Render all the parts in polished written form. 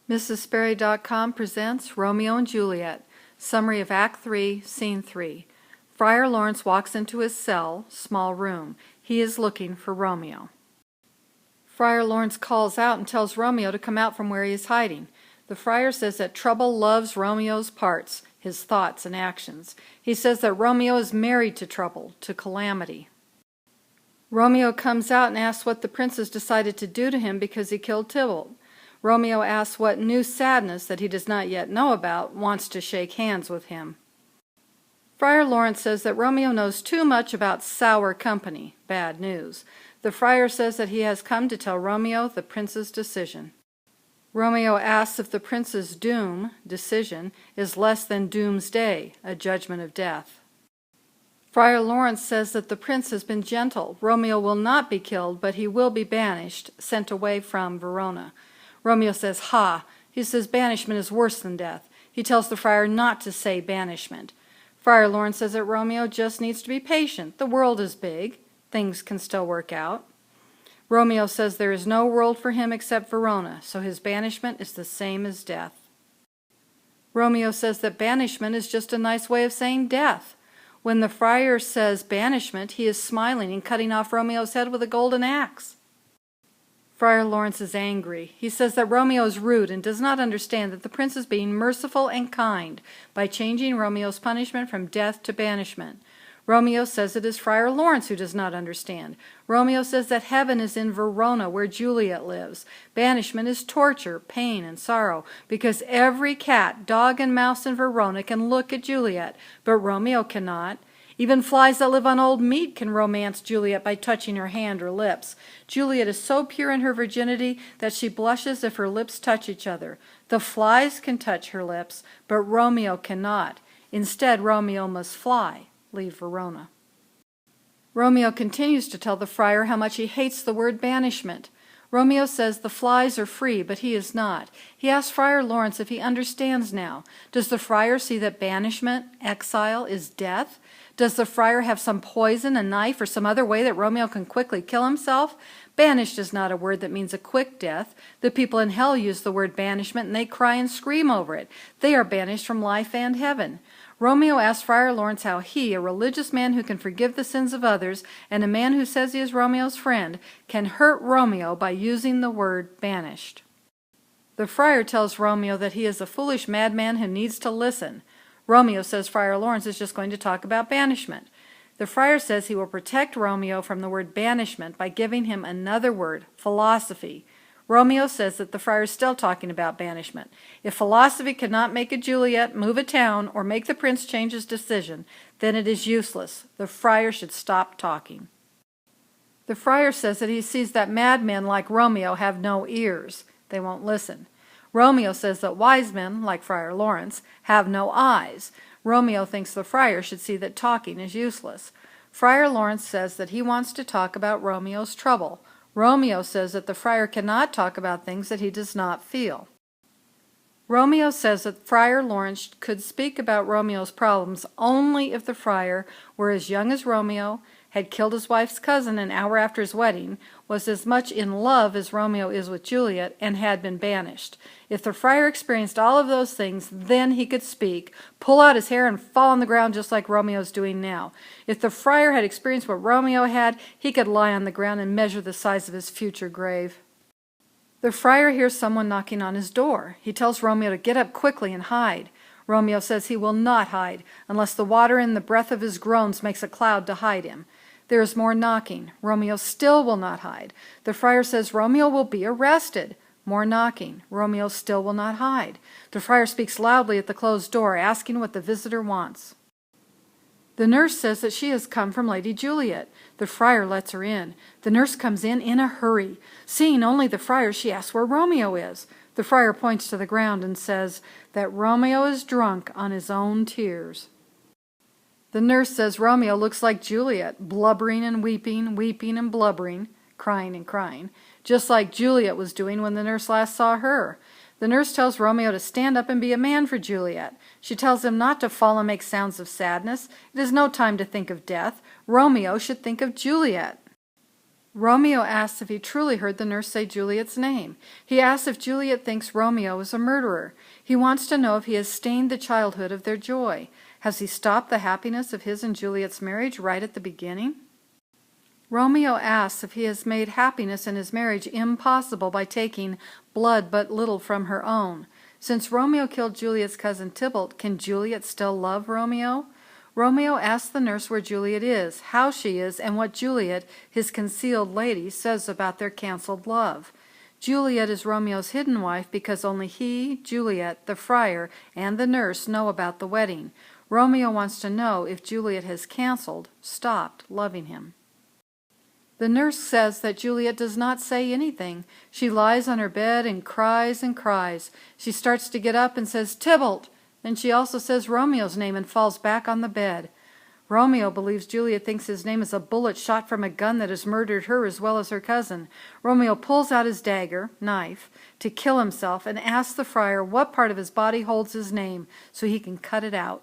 MrsSperry.com presents Romeo and Juliet. Summary of Act 3, Scene 3. Friar Laurence walks into his cell, small room. He is looking for Romeo. Friar Laurence calls out and tells Romeo to come out from where he is hiding. The friar says that trouble loves Romeo's parts, his thoughts and actions. He says that Romeo is married to trouble, to calamity. Romeo comes out and asks what the princes decided to do to him because he killed Tybalt. Romeo asks what new sadness that he does not yet know about wants to shake hands with him. Friar Laurence says that Romeo knows too much about sour company, bad news. The friar says that he has come to tell Romeo the prince's decision. Romeo asks if the prince's doom, decision, is less than doomsday, a judgment of death. Friar Laurence says that the prince has been gentle. Romeo will not be killed, but he will be banished, sent away from Verona. Romeo says, ha! He says banishment is worse than death. He tells the friar not to say banishment. Friar Laurence says that Romeo just needs to be patient. The world is big. Things can still work out. Romeo says there is no world for him except Verona, so his banishment is the same as death. Romeo says that banishment is just a nice way of saying death. When the friar says banishment, he is smiling and cutting off Romeo's head with a golden axe. Friar Laurence is angry. He says that Romeo is rude and does not understand that the prince is being merciful and kind by changing Romeo's punishment from death to banishment. Romeo says it is Friar Laurence who does not understand. Romeo says that heaven is in Verona where Juliet lives. Banishment is torture, pain, and sorrow, because every cat, dog, and mouse in Verona can look at Juliet, but Romeo cannot. Even flies that live on old meat can romance Juliet by touching her hand or lips. Juliet is so pure in her virginity that she blushes if her lips touch each other. The flies can touch her lips, but Romeo cannot. Instead, Romeo must fly, leave Verona. Romeo continues to tell the friar how much he hates the word banishment. Romeo says the flies are free, but he is not. He asks Friar Laurence if he understands now. Does the friar see that banishment, exile, is death? Does the friar have some poison, a knife, or some other way that Romeo can quickly kill himself? Banished is not a word that means a quick death. The people in hell use the word banishment, and they cry and scream over it. They are banished from life and heaven. Romeo asks Friar Laurence how he, a religious man who can forgive the sins of others, and a man who says he is Romeo's friend, can hurt Romeo by using the word banished. The friar tells Romeo that he is a foolish madman who needs to listen. Romeo says Friar Laurence is just going to talk about banishment. The friar says he will protect Romeo from the word banishment by giving him another word, philosophy. Romeo says that the friar is still talking about banishment. If philosophy cannot make a Juliet move a town or make the prince change his decision, then it is useless. The friar should stop talking. The friar says that he sees that madmen like Romeo have no ears. They won't listen. Romeo says that wise men, like Friar Laurence, have no eyes. Romeo thinks the friar should see that talking is useless. Friar Laurence says that he wants to talk about Romeo's trouble. Romeo says that the friar cannot talk about things that he does not feel. Romeo says that Friar Laurence could speak about Romeo's problems only if the friar were as young as Romeo, had killed his wife's cousin an hour after his wedding, was as much in love as Romeo is with Juliet, and had been banished. If the friar experienced all of those things, then he could speak, pull out his hair, and fall on the ground just like Romeo's doing now. If the friar had experienced what Romeo had, he could lie on the ground and measure the size of his future grave. The friar hears someone knocking on his door. He tells Romeo to get up quickly and hide. Romeo says he will not hide, unless the water in the breath of his groans makes a cloud to hide him. There is more knocking. Romeo still will not hide. The friar says Romeo will be arrested. More knocking. Romeo still will not hide. The friar speaks loudly at the closed door, asking what the visitor wants. The nurse says that she has come from Lady Juliet. The friar lets her in. The nurse comes in a hurry. Seeing only the friar, she asks where Romeo is. The friar points to the ground and says that Romeo is drunk on his own tears. The nurse says Romeo looks like Juliet, blubbering and weeping, weeping and blubbering, crying and crying, just like Juliet was doing when the nurse last saw her. The nurse tells Romeo to stand up and be a man for Juliet. She tells him not to fall and make sounds of sadness. It is no time to think of death. Romeo should think of Juliet. Romeo asks if he truly heard the nurse say Juliet's name. He asks if Juliet thinks Romeo is a murderer. He wants to know if he has stained the childhood of their joy. Has he stopped the happiness of his and Juliet's marriage right at the beginning? Romeo asks if he has made happiness in his marriage impossible by taking blood but little from her own. Since Romeo killed Juliet's cousin Tybalt, can Juliet still love Romeo? Romeo asks the nurse where Juliet is, how she is, and what Juliet, his concealed lady, says about their canceled love. Juliet is Romeo's hidden wife because only he, Juliet, the friar, and the nurse know about the wedding. Romeo wants to know if Juliet has canceled, stopped loving him. The nurse says that Juliet does not say anything. She lies on her bed and cries and cries. She starts to get up and says, "Tybalt!" Then she also says Romeo's name and falls back on the bed. Romeo believes Juliet thinks his name is a bullet shot from a gun that has murdered her as well as her cousin. Romeo pulls out his dagger, knife, to kill himself and asks the friar what part of his body holds his name so he can cut it out.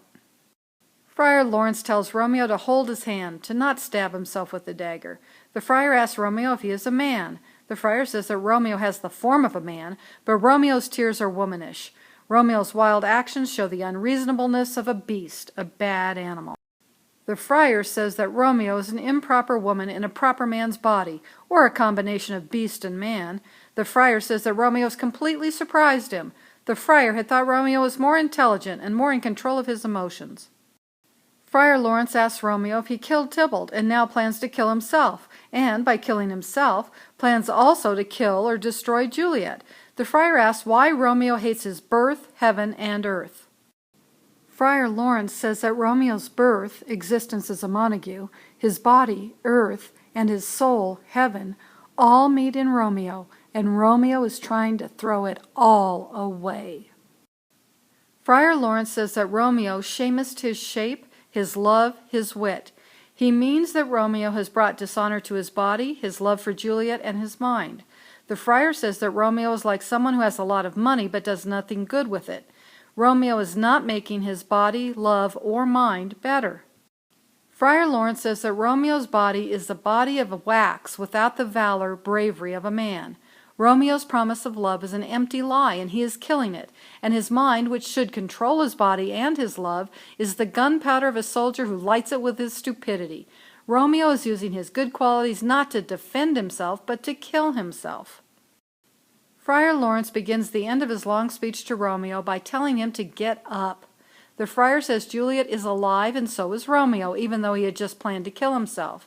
Friar Laurence tells Romeo to hold his hand, to not stab himself with the dagger. The friar asks Romeo if he is a man. The friar says that Romeo has the form of a man, but Romeo's tears are womanish. Romeo's wild actions show the unreasonableness of a beast, a bad animal. The friar says that Romeo is an improper woman in a proper man's body, or a combination of beast and man. The friar says that Romeo has completely surprised him. The friar had thought Romeo was more intelligent and more in control of his emotions. Friar Laurence asks Romeo if he killed Tybalt and now plans to kill himself, and, by killing himself, plans also to kill or destroy Juliet. The friar asks why Romeo hates his birth, heaven, and earth. Friar Laurence says that Romeo's birth, existence as a Montague, his body, earth, and his soul, heaven, all meet in Romeo, and Romeo is trying to throw it all away. Friar Laurence says that Romeo shamest his shape, his love, his wit. He means that Romeo has brought dishonor to his body, his love for Juliet, and his mind. The friar says that Romeo is like someone who has a lot of money but does nothing good with it. Romeo is not making his body, love, or mind better. Friar Laurence says that Romeo's body is the body of wax without the valor, bravery of a man. Romeo's promise of love is an empty lie, and he is killing it, and his mind, which should control his body and his love, is the gunpowder of a soldier who lights it with his stupidity. Romeo is using his good qualities not to defend himself, but to kill himself. Friar Laurence begins the end of his long speech to Romeo by telling him to get up. The friar says Juliet is alive and so is Romeo, even though he had just planned to kill himself.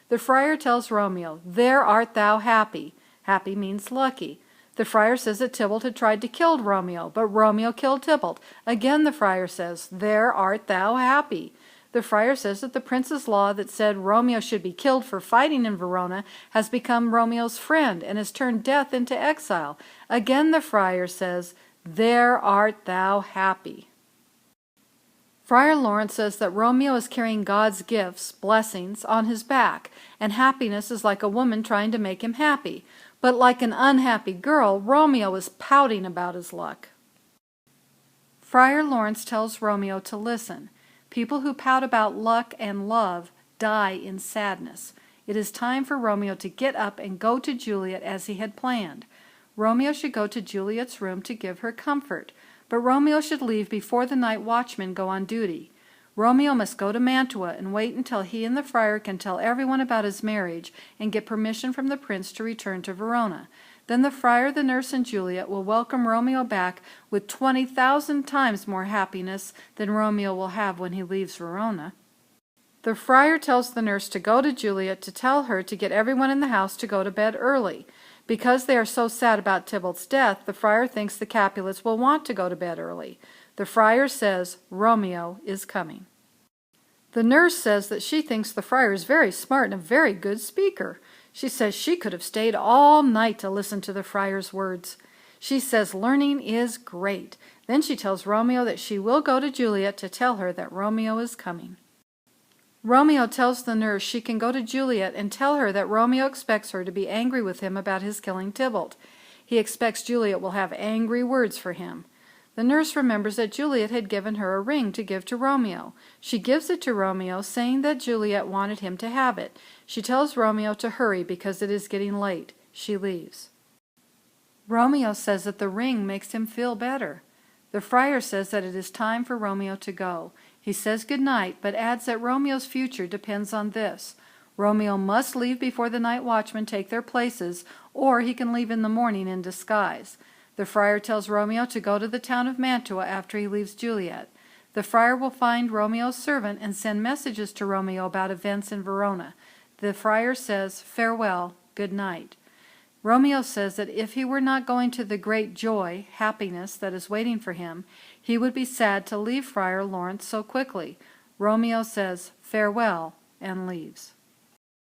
The friar tells Romeo, "There art thou happy." Happy means lucky. The friar says that Tybalt had tried to kill Romeo, but Romeo killed Tybalt. Again the friar says, "There art thou happy." The friar says that the prince's law that said Romeo should be killed for fighting in Verona has become Romeo's friend and has turned death into exile. Again the friar says, "There art thou happy." Friar Laurence says that Romeo is carrying God's gifts, blessings, on his back, and happiness is like a woman trying to make him happy. But like an unhappy girl, Romeo is pouting about his luck. Friar Laurence tells Romeo to listen. People who pout about luck and love die in sadness. It is time for Romeo to get up and go to Juliet as he had planned. Romeo should go to Juliet's room to give her comfort, but Romeo should leave before the night watchmen go on duty. Romeo must go to Mantua and wait until he and the friar can tell everyone about his marriage and get permission from the prince to return to Verona. Then the friar, the nurse, and Juliet will welcome Romeo back with 20,000 times more happiness than Romeo will have when he leaves Verona. The friar tells the nurse to go to Juliet to tell her to get everyone in the house to go to bed early. Because they are so sad about Tybalt's death, the friar thinks the Capulets will want to go to bed early. The friar says Romeo is coming. The nurse says that she thinks the friar is very smart and a very good speaker. She says she could have stayed all night to listen to the friar's words. She says learning is great. Then she tells Romeo that she will go to Juliet to tell her that Romeo is coming. Romeo tells the nurse she can go to Juliet and tell her that Romeo expects her to be angry with him about his killing Tybalt. He expects Juliet will have angry words for him. The nurse remembers that Juliet had given her a ring to give to Romeo. She gives it to Romeo, saying that Juliet wanted him to have it. She tells Romeo to hurry because it is getting late. She leaves. Romeo says that the ring makes him feel better. The friar says that it is time for Romeo to go. He says good night, but adds that Romeo's future depends on this. Romeo must leave before the night watchmen take their places, or he can leave in the morning in disguise. The friar tells Romeo to go to the town of Mantua after he leaves Juliet. The friar will find Romeo's servant and send messages to Romeo about events in Verona. The friar says, "Farewell, good night." Romeo says that if he were not going to the great joy, happiness that is waiting for him, he would be sad to leave Friar Laurence so quickly. Romeo says, "Farewell," and leaves.